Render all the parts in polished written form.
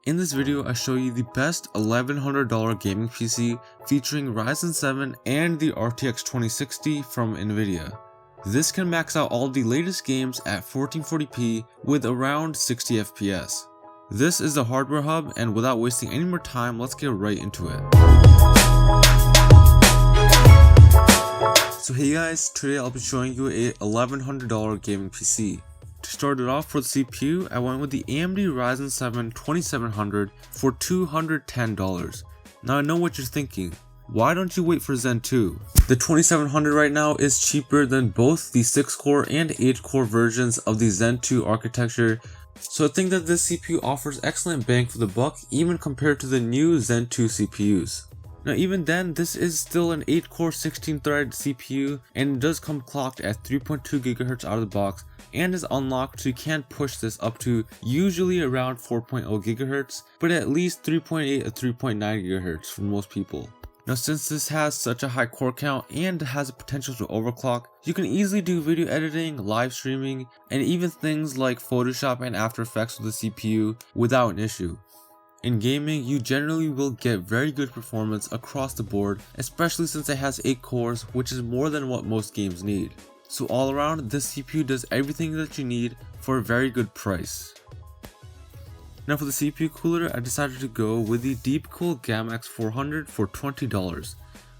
In this video, I show you the best $1,100 gaming PC featuring Ryzen 7 and the RTX 2060 from Nvidia. This can max out all the latest games at 1440p with around 60 FPS. This is the hardware hub, and without wasting any more time, let's get right into it. So hey guys, today I'll be showing you a $1,100 gaming PC. To start it off for the CPU, I went with the AMD Ryzen 7 2700 for $210. Now I know what you're thinking, why don't you wait for Zen 2? The 2700 right now is cheaper than both the 6-core and 8-core versions of the Zen 2 architecture, so I think that this CPU offers excellent bang for the buck even compared to the new Zen 2 CPUs. Now even then, this is still an 8-core 16-thread CPU, and it does come clocked at 3.2 GHz out of the box and is unlocked, so you can push this up to usually around 4.0 GHz, but at least 3.8 or 3.9 GHz for most people. Now since this has such a high core count and has a potential to overclock, you can easily do video editing, live streaming, and even things like Photoshop and After Effects with the CPU without an issue. In gaming, you generally will get very good performance across the board, especially since it has 8 cores, which is more than what most games need. So all around, this CPU does everything that you need for a very good price. Now for the CPU cooler, I decided to go with the Deepcool GAMX 400 for $20.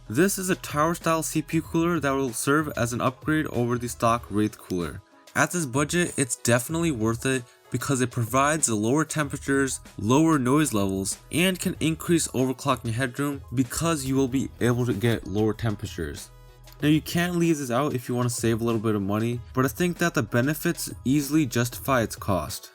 This is a tower style CPU cooler that will serve as an upgrade over the stock Wraith cooler. At this budget, it's definitely worth it because it provides lower temperatures, lower noise levels, and can increase overclocking headroom because you will be able to get lower temperatures. Now you can't leave this out if you want to save a little bit of money, but I think that the benefits easily justify its cost.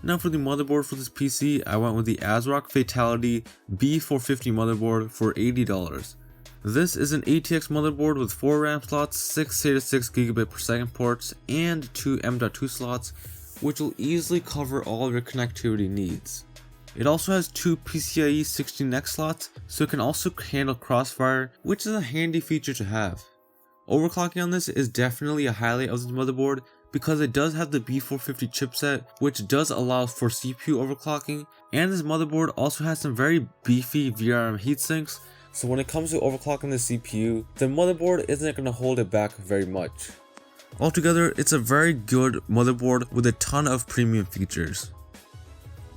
Now for the motherboard for this PC, I went with the ASRock Fatality B450 motherboard for $80. This is an ATX motherboard with 4 RAM slots, 6 SATA 6GB/s ports, and 2 M.2 slots, which will easily cover all of your connectivity needs. It also has 2 PCIe 16X slots, so it can also handle crossfire, which is a handy feature to have. Overclocking on this is definitely a highlight of this motherboard because it does have the B450 chipset, which does allow for CPU overclocking, and this motherboard also has some very beefy VRM heatsinks, so when it comes to overclocking the CPU, the motherboard isn't going to hold it back very much. Altogether, it's a very good motherboard with a ton of premium features.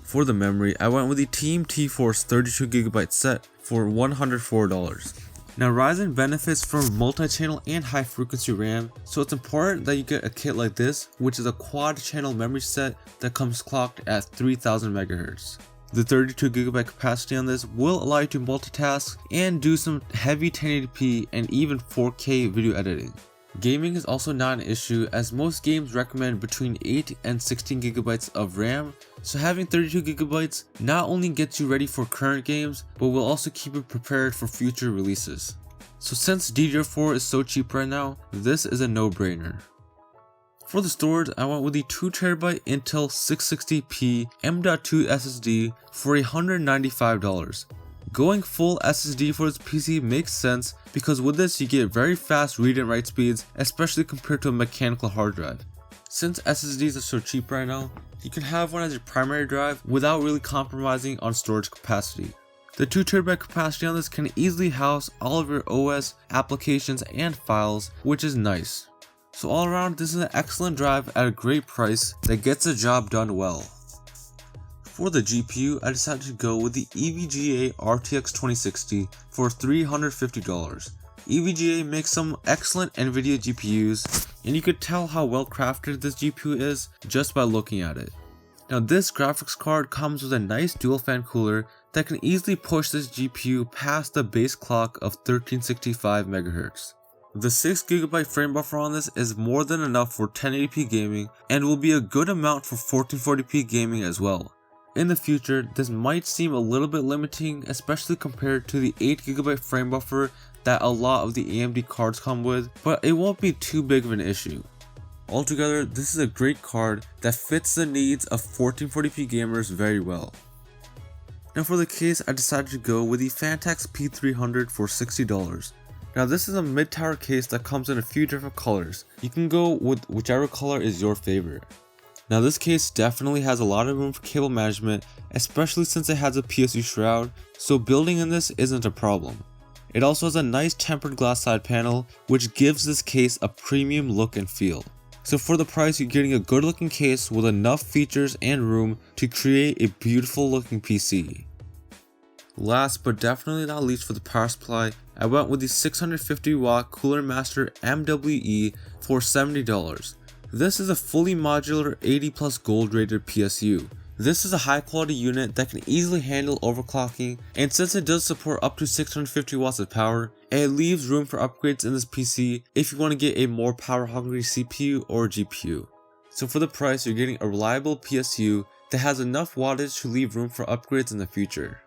For the memory, I went with the Team T-Force 32GB set for $104. Now Ryzen benefits from multi-channel and high frequency RAM, so it's important that you get a kit like this, which is a quad channel memory set that comes clocked at 3000 MHz. The 32GB capacity on this will allow you to multitask and do some heavy 1080p and even 4K video editing. Gaming is also not an issue, as most games recommend between 8 and 16 GB of RAM, so having 32 GB not only gets you ready for current games, but will also keep you prepared for future releases. So since DDR4 is so cheap right now, this is a no-brainer. For the storage, I went with the 2TB Intel 660p M.2 SSD for $195. Going full SSD for this PC makes sense because with this you get very fast read and write speeds, especially compared to a mechanical hard drive. Since SSDs are so cheap right now, you can have one as your primary drive without really compromising on storage capacity. The 2TB capacity on this can easily house all of your OS, applications, and files, which is nice. So all around, this is an excellent drive at a great price that gets the job done well. For the GPU, I decided to go with the EVGA RTX 2060 for $350. EVGA makes some excellent Nvidia GPUs, and you could tell how well crafted this GPU is just by looking at it. Now this graphics card comes with a nice dual fan cooler that can easily push this GPU past the base clock of 1365 MHz. The 6GB frame buffer on this is more than enough for 1080p gaming and will be a good amount for 1440p gaming as well. In the future, this might seem a little bit limiting, especially compared to the 8GB frame buffer that a lot of the AMD cards come with, but it won't be too big of an issue. Altogether, this is a great card that fits the needs of 1440p gamers very well. Now for the case, I decided to go with the Fantex P300 for $60. Now this is a mid-tower case that comes in a few different colors. You can go with whichever color is your favorite. Now this case definitely has a lot of room for cable management, especially since it has a PSU shroud, so building in this isn't a problem. It also has a nice tempered glass side panel, which gives this case a premium look and feel. So for the price, you're getting a good looking case with enough features and room to create a beautiful looking PC. Last but definitely not least for the power supply, I went with the 650 watt Cooler Master MWE for $70. This is a fully modular 80 plus gold rated PSU. This is a high quality unit that can easily handle overclocking, and since it does support up to 650 watts of power, it leaves room for upgrades in this PC if you want to get a more power hungry CPU or GPU. So for the price, you're getting a reliable PSU that has enough wattage to leave room for upgrades in the future.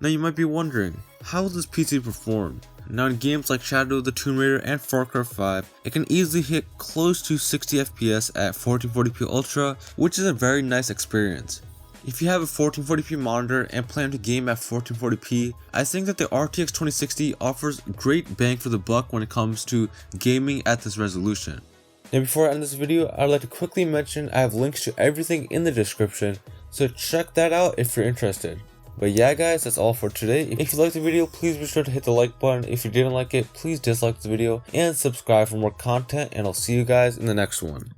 Now you might be wondering, how will this PC perform? Now in games like Shadow of the Tomb Raider and Far Cry 5, it can easily hit close to 60 FPS at 1440p Ultra, which is a very nice experience. If you have a 1440p monitor and plan to game at 1440p, I think that the RTX 2060 offers great bang for the buck when it comes to gaming at this resolution. Now before I end this video, I'd like to quickly mention I have links to everything in the description, so check that out if you're interested. But yeah guys, that's all for today. If you liked the video, please be sure to hit the like button. If you didn't like it, please dislike the video and subscribe for more content, and I'll see you guys in the next one.